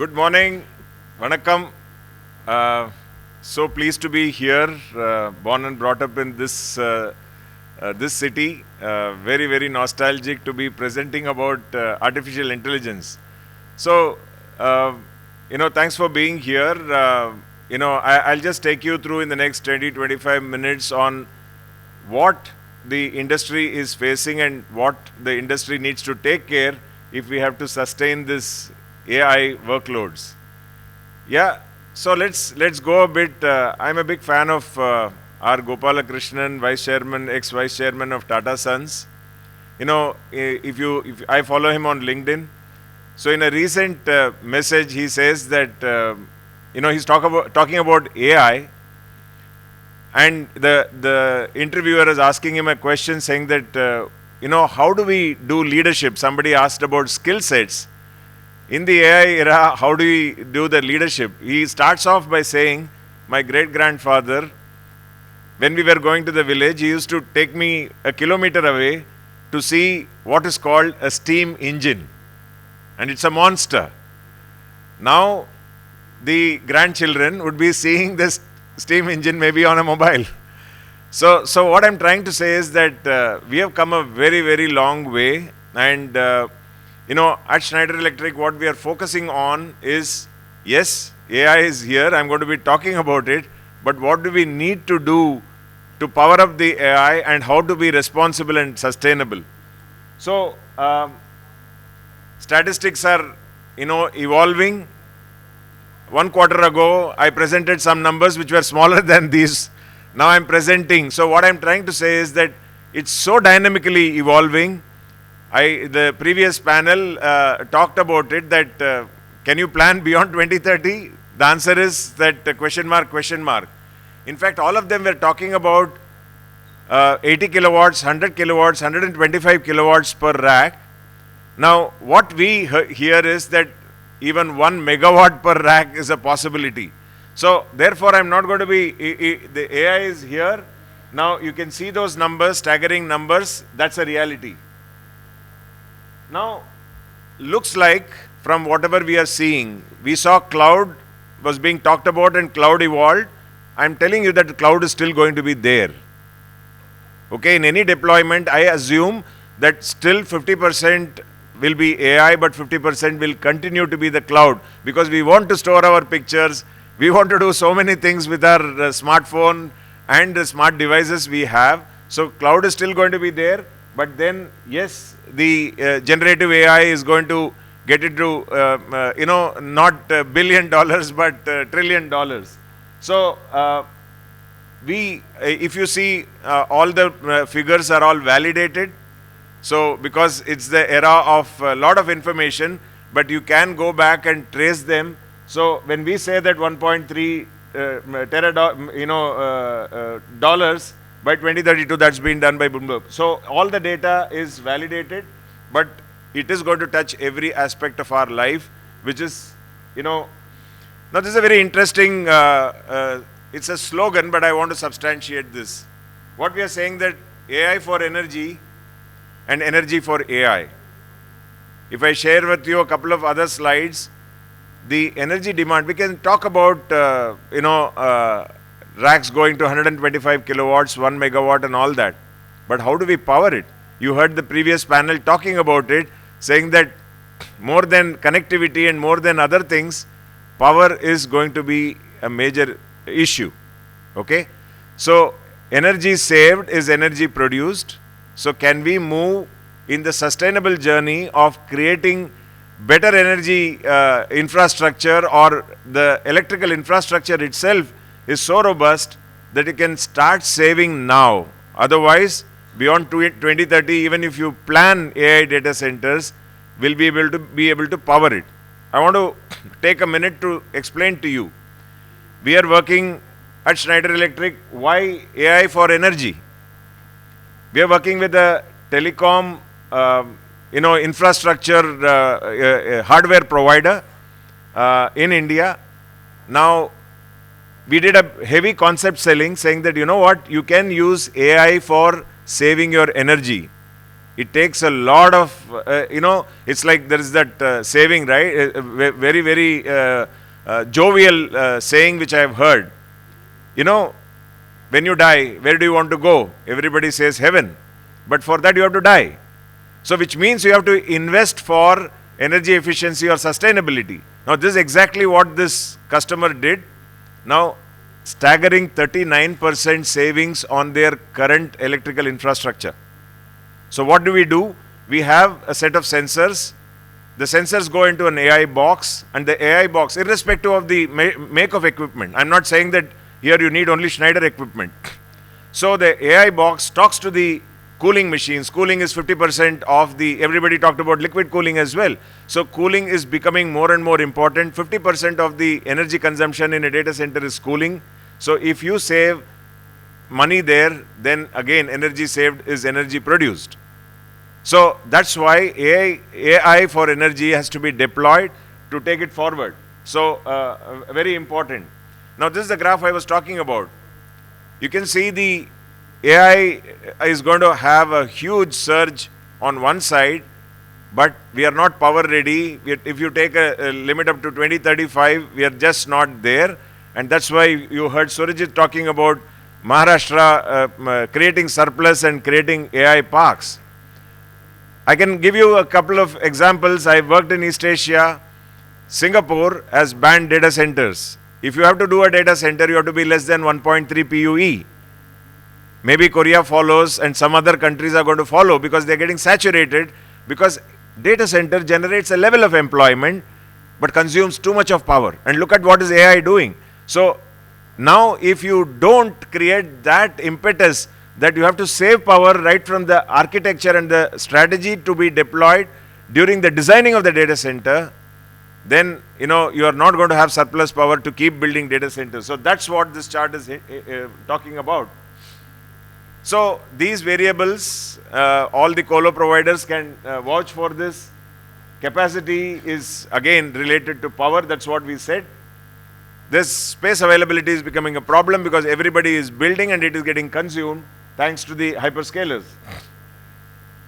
Good morning, Vanakkam. So pleased to be here, born and brought up in this city. Very nostalgic to be presenting about artificial intelligence. So, thanks for being here. I'll just take you through in the next 20-25 minutes on what the industry is facing and what the industry needs to take care if we have to sustain this AI workloads. Yeah, so let's go a bit. I'm a big fan of R. Gopalakrishnan, Vice Chairman, ex-Vice Chairman of Tata Sons. If I follow him on LinkedIn. So in a recent message, he says that he's talking about AI, and the interviewer is asking him a question saying that how do we do leadership? Somebody asked about skill sets. In the AI era, how do we do the leadership? He starts off by saying, my great-grandfather, when we were going to the village, he used to take me a kilometer away to see what is called a steam engine. And it's a monster. Now, the grandchildren would be seeing this steam engine maybe on a mobile. So what I'm trying to say is that we have come a very long way, and at Schneider Electric, what we are focusing on is, yes, AI is here, I'm going to be talking about it, but what do we need to do to power up the AI and how to be responsible and sustainable? So, statistics are, evolving. 1 quarter ago, I presented some numbers which were smaller than these. Now I'm presenting. So what I'm trying to say is that it's so dynamically evolving. The previous panel talked about it, that can you plan beyond 2030? The answer is that question mark. In fact, all of them were talking about 80 kilowatts, 100 kilowatts, 125 kilowatts per rack. Now, what we hear is that even 1 megawatt per rack is a possibility. So, therefore, I'm not going to be, the AI is here. Now, you can see those numbers, staggering numbers, that's a reality. Now, looks like from whatever we are seeing, we saw cloud was being talked about and cloud evolved. I'm telling you that the cloud is still going to be there. Okay, in any deployment, I assume that still 50% will be AI, but 50% will continue to be the cloud, because we want to store our pictures. We want to do so many things with our smartphone and the smart devices we have. So cloud is still going to be there, but then yes, the generative AI is going to get into not $1 billion but $1 trillion. So if you see, all the figures are all validated. So because it's the era of a lot of information, but you can go back and trace them. So when we say that 1.3 dollars by 2032, that's been done by Bloomberg. So all the data is validated, but it is going to touch every aspect of our life, which is, now this is a very interesting, it's a slogan, but I want to substantiate this. What we are saying, that AI for energy and energy for AI. If I share with you a couple of other slides, the energy demand, we can talk about, racks going to 125 kilowatts, 1 megawatt and all that. But how do we power it? You heard the previous panel talking about it, saying that more than connectivity and more than other things, power is going to be a major issue. Okay? So, energy saved is energy produced. So, can we move in the sustainable journey of creating better energy infrastructure, or the electrical infrastructure itself is so robust that you can start saving now. Otherwise, beyond 2030, even if you plan AI data centers, we'll be able to power it. I want to take a minute to explain to you. We are working at Schneider Electric. Why AI for energy? We are working with a telecom infrastructure hardware provider in India. Now, we did a heavy concept selling, saying that, you can use AI for saving your energy. It takes a lot of, it's like there is that saving, right? Very, very jovial saying which I have heard. When you die, where do you want to go? Everybody says heaven. But for that you have to die. So which means you have to invest for energy efficiency or sustainability. Now this is exactly what this customer did. Now staggering 39% savings on their current electrical infrastructure. So what do? We have a set of sensors. The sensors go into an AI box, and the AI box, irrespective of the make of equipment, I'm not saying that here you need only Schneider equipment. So the AI box talks to the cooling machines. Cooling is 50% of everybody talked about liquid cooling as well. So cooling is becoming more and more important. 50% of the energy consumption in a data center is cooling. So if you save money there, then again energy saved is energy produced. So that's why AI for energy has to be deployed to take it forward. So very important. Now this is the graph I was talking about. You can see the AI is going to have a huge surge on one side, but we are not power ready. If you take a limit up to 2035, we are just not there. And that's why you heard Surijit talking about Maharashtra creating surplus and creating AI parks. I can give you a couple of examples. I worked in East Asia. Singapore has banned data centers. If you have to do a data center, you have to be less than 1.3 PUE. Maybe Korea follows and some other countries are going to follow because they're getting saturated, because data center generates a level of employment but consumes too much of power. And look at what is AI doing. So now if you don't create that impetus that you have to save power right from the architecture and the strategy to be deployed during the designing of the data center, then you are not going to have surplus power to keep building data centers. So that's what this chart is talking about. So these variables, all the colo providers can vouch for this. Capacity is again related to power. That's what we said. This space availability is becoming a problem because everybody is building and it is getting consumed thanks to the hyperscalers.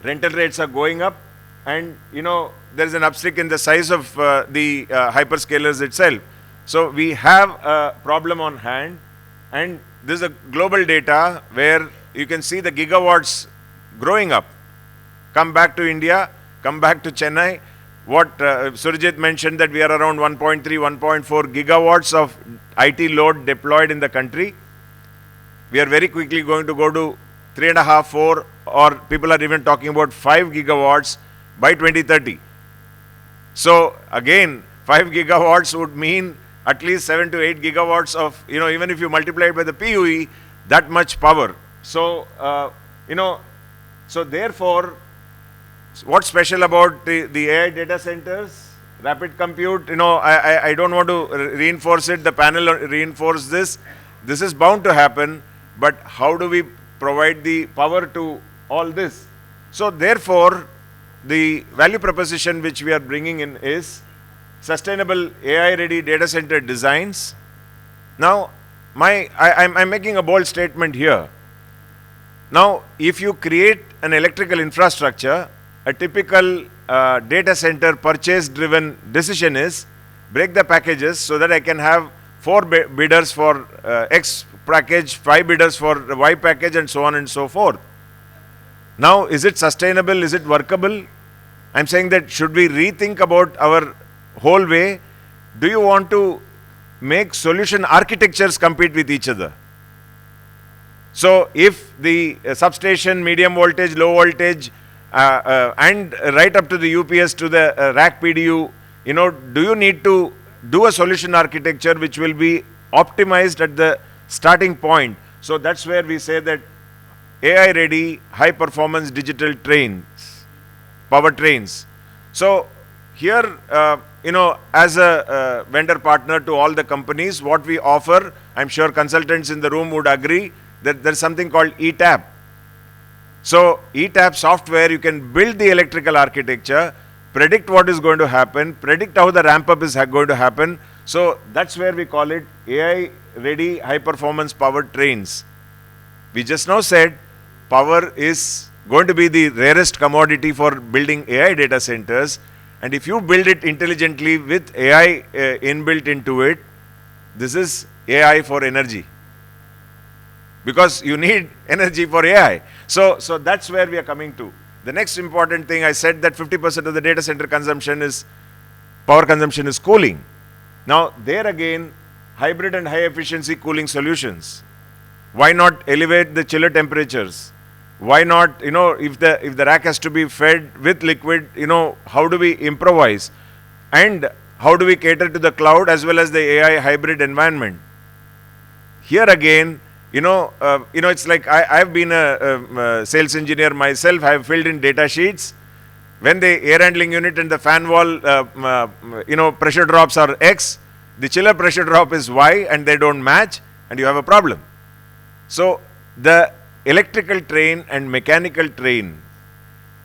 Rental rates are going up, and there is an upstick in the size of the hyperscalers itself. So we have a problem on hand, and this is a global data where you can see the gigawatts growing up. Come back to India, come back to Chennai. What Surijit mentioned, that we are around 1.3, 1.4 gigawatts of IT load deployed in the country. We are very quickly going to go to 3.5, 4, or people are even talking about 5 gigawatts by 2030. So again, 5 gigawatts would mean at least 7 to 8 gigawatts of, even if you multiply it by the PUE, that much power. So, so therefore, what's special about the AI data centers? Rapid compute, I don't want to reinforce it, the panel reinforced this. This is bound to happen, but how do we provide the power to all this? So therefore, the value proposition which we are bringing in is sustainable AI-ready data center designs. Now, I'm making a bold statement here. Now, if you create an electrical infrastructure, a typical data center purchase-driven decision is break the packages so that I can have 4 bidders for X package, 5 bidders for Y package, and so on and so forth. Now, is it sustainable? Is it workable? I'm saying that should we rethink about our whole way? Do you want to make solution architectures compete with each other? So if the substation, medium voltage, low voltage, and right up to the UPS to the rack PDU, do you need to do a solution architecture which will be optimized at the starting point? So that's where we say that AI ready, high performance digital trains, power trains. So here, as a vendor partner to all the companies, what we offer, I'm sure consultants in the room would agree, that there's something called ETAP. So ETAP software, you can build the electrical architecture, predict what is going to happen, predict how the ramp up is going to happen. So that's where we call it AI ready high performance power trains. We just now said power is going to be the rarest commodity for building AI data centers. And if you build it intelligently with AI inbuilt into it, this is AI for energy. Because you need energy for AI. So that's where we are coming to. The next important thing, I said that 50% of the data center consumption is, power consumption is cooling. Now, there again, hybrid and high efficiency cooling solutions. Why not elevate the chiller temperatures? Why not, if the rack has to be fed with liquid, how do we improvise? And how do we cater to the cloud as well as the AI hybrid environment? Here again, it's like I've been a sales engineer myself. I've filled in data sheets. When the air handling unit and the fan wall, pressure drops are X, the chiller pressure drop is Y, and they don't match, and you have a problem. So the electrical train and mechanical train,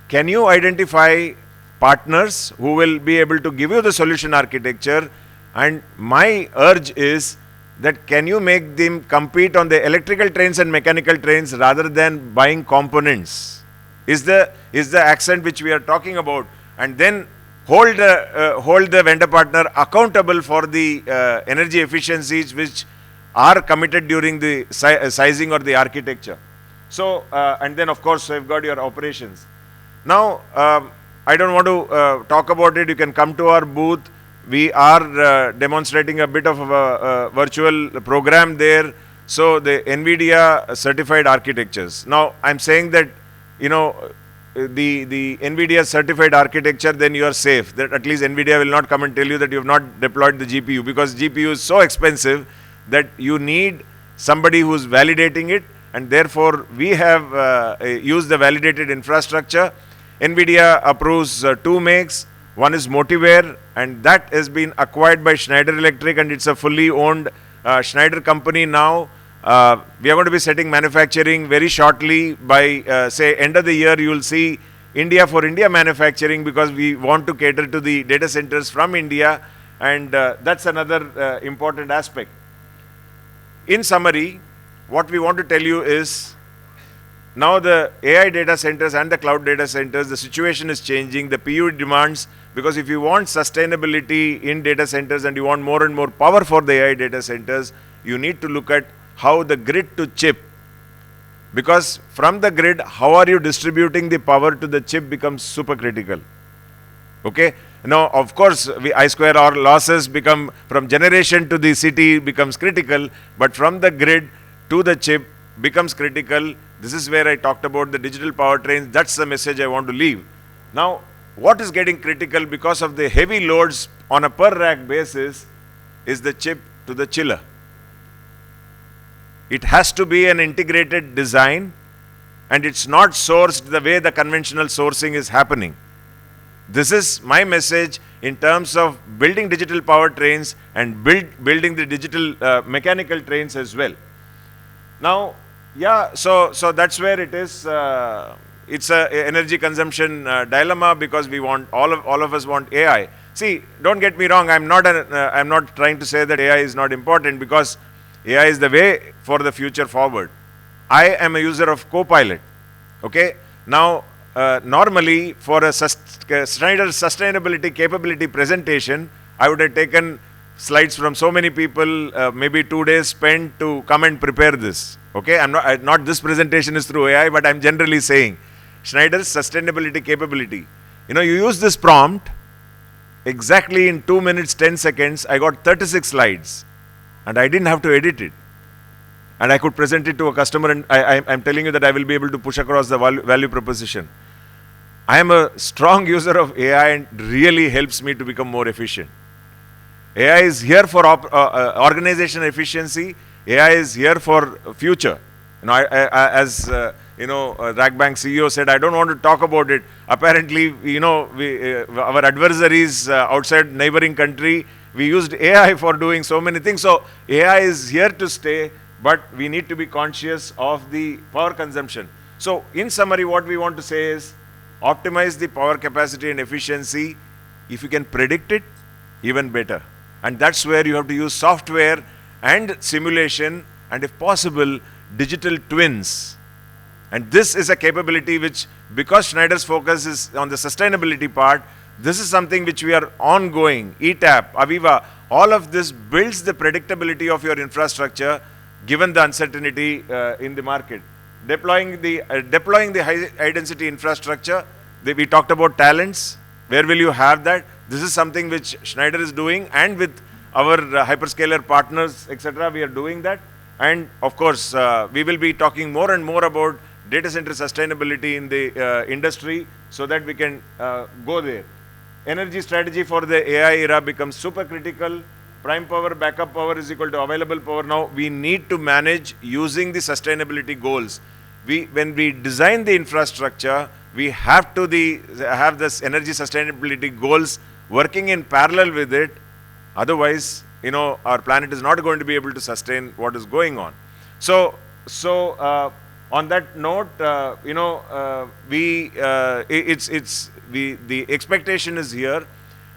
can you identify partners who will be able to give you the solution architecture? And my urge is that can you make them compete on the electrical trains and mechanical trains rather than buying components? Is the accent which we are talking about, and then hold the vendor partner accountable for the energy efficiencies which are committed during the sizing or the architecture. So, and then of course safeguard your operations. Now, I don't want to talk about it. You can come to our booth. We are demonstrating a bit of a virtual program there. So the NVIDIA certified architectures. Now, I'm saying that, the NVIDIA certified architecture, then you are safe. That at least NVIDIA will not come and tell you that you have not deployed the GPU, because GPU is so expensive that you need somebody who is validating it, and therefore we have used the validated infrastructure. NVIDIA approves 2 makes. One is Motiware, and that has been acquired by Schneider Electric, and it's a fully owned Schneider company now. We are going to be setting manufacturing very shortly. By say end of the year, you will see India for India manufacturing, because we want to cater to the data centers from India, and that's another important aspect. In summary, what we want to tell you is, now the AI data centers and the cloud data centers, the situation is changing. The PU demands, because if you want sustainability in data centers and you want more and more power for the AI data centers, you need to look at how the grid to chip, because from the grid, how are you distributing the power to the chip becomes super critical. Okay. Now, of course, I square R losses become, from generation to the city becomes critical, but from the grid to the chip becomes critical. This is where I talked about the digital powertrains. That's the message I want to leave. Now, what is getting critical because of the heavy loads on a per rack basis is the chip to the chiller. It has to be an integrated design, and it's not sourced the way the conventional sourcing is happening. This is my message in terms of building digital powertrains and building the digital mechanical trains as well. Now, yeah, so that's where it is. It's a energy consumption dilemma, because we want all of us want AI. See, don't get me wrong. I'm not trying to say that AI is not important, because AI is the way for the future forward. I am a user of Copilot. Okay. Now, normally for a Schneider sustainability capability presentation, I would have taken slides from so many people, maybe 2 days spent to come and prepare this. Okay, not this presentation is through AI, but I'm generally saying Schneider's sustainability capability. You use this prompt, exactly in 2 minutes, 10 seconds, I got 36 slides, and I didn't have to edit it. And I could present it to a customer, and I'm telling you that I will be able to push across the value proposition. I am a strong user of AI, and really helps me to become more efficient. AI is here for organization efficiency. AI is here for future. As Rackbank CEO said, I don't want to talk about it. Apparently, our adversaries outside neighboring country, we used AI for doing so many things. So AI is here to stay, but we need to be conscious of the power consumption. So in summary, what we want to say is, optimize the power capacity and efficiency. If you can predict it, even better. And that's where you have to use software and simulation, and if possible, digital twins. And this is a capability which, because Schneider's focus is on the sustainability part, this is something which we are ongoing. ETAP, Aviva, all of this builds the predictability of your infrastructure given the uncertainty in the market. Deploying the high density infrastructure, we talked about talents. Where will you have that? This is something which Schneider is doing, and with our hyperscaler partners, etc., we are doing that. And of course, we will be talking more and more about data center sustainability in the industry so that we can go there. Energy strategy for the AI era becomes super critical. Prime power, backup power is equal to available power. Now we need to manage using the sustainability goals. When we design the infrastructure, we have to have this energy sustainability goals working in parallel with it. Otherwise, our planet is not going to be able to sustain what is going on. So on that note, the expectation is here.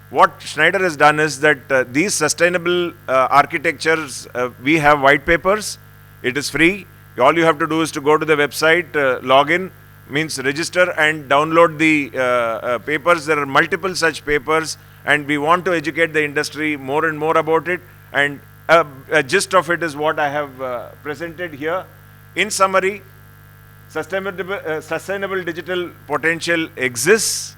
What Schneider has done is that these sustainable architectures, we have white papers. It is free. All you have to do is to go to the website, log in, means register and download the papers. There are multiple such papers, and we want to educate the industry more and more about it. And a gist of it is what I have presented here. In summary, sustainable digital potential exists.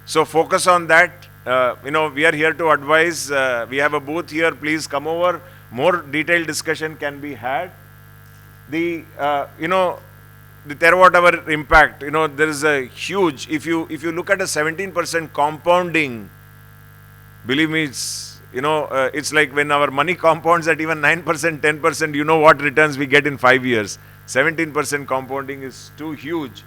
So focus on that. We are here to advise. We have a booth here. Please come over. More detailed discussion can be had. The terawatt hour impact. There is a huge. If you look at a 17% compounding, believe me, it's like when our money compounds at even 9%, 10%. You know what returns we get in 5 years. 17% compounding is too huge,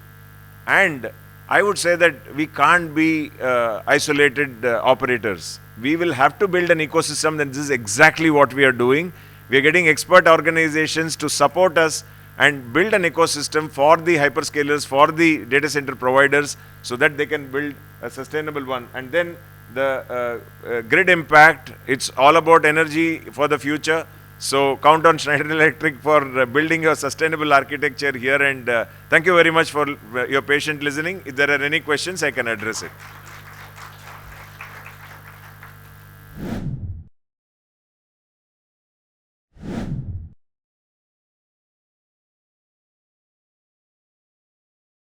and I would say that we can't be isolated operators. We will have to build an ecosystem, and this is exactly what we are doing. We are getting expert organizations to support us and build an ecosystem for the hyperscalers, for the data center providers, so that they can build a sustainable one. And then the grid impact, it's all about energy for the future. So count on Schneider Electric for building a sustainable architecture here, and thank you very much for your patient listening. If there are any questions, I can address it.